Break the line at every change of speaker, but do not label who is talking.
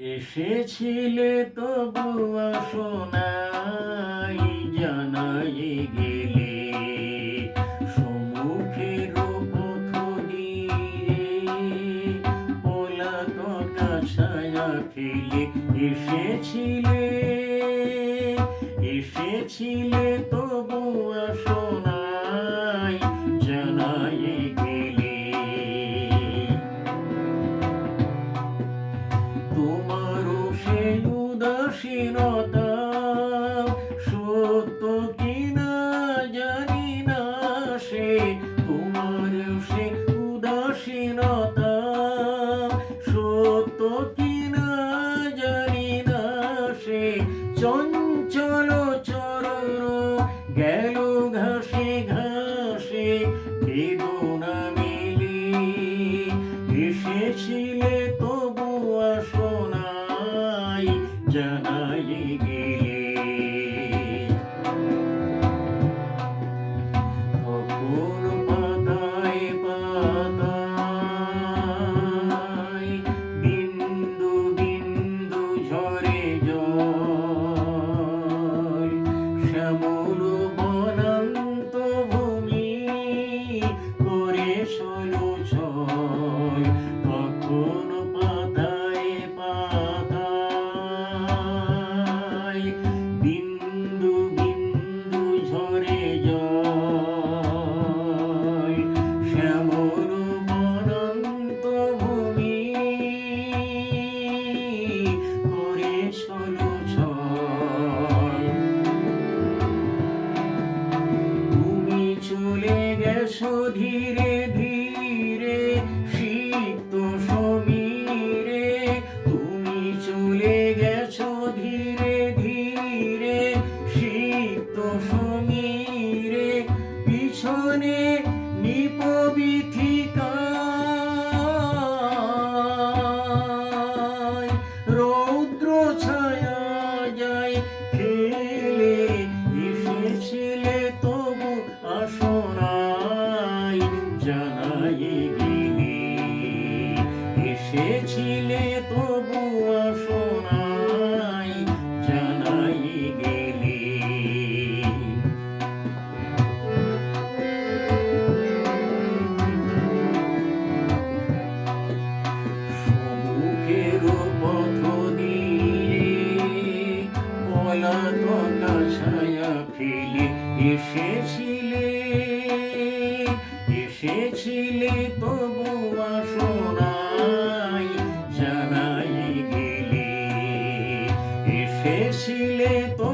এসেছিলে তবু আসো নাই, জানাই গেলে সম্মুখের পথ দিয়ে পলাতক ছায়া ফেলে। এসেছিলে তবু আসো নাই, জানাই গেলে। তোমারও সেই উদাসীনতা সত্য কিনা জানি না, সে তোমারও সে উদাসীনতা সত্য কিনা জানি না, সে চঞ্চল চরণ গেল ঘাসে ঘাসে বেদনা মেলে। এসেছিলে তবু আসো নাই, জানাই গেলে। তখন পাতায় পাতায় বিন্দু বিন্দু ঝরে জল, শ্যামল বনান্ত ভূমি করে সলোচল। তখন পাতায় পাতায় বিন্দু বিন্দু ঝরে জল, শ্যামল বনান্ত ভূমি করে সলোচল। তুমি চলে গেছো ধীরে ধীরে সিক্ত সমীরে, তুমি চলে গেছো ধীরে ধীরে সিক্ত সমীরে। পিছনে নিপবিথিকায় রৌদ্র ছায়া যায় ফেলে। এসেছিলে তবু আসো নাই, জানাই গেলে। এসেছিলে তবু আসো নাই, জানাই গেলে। সম্মুখের পথ দিয়ে পলাতক ছায়া ফেলে। এসেছিলে তবু আসো নাই, জানাই গেলে। এসেছিলে তো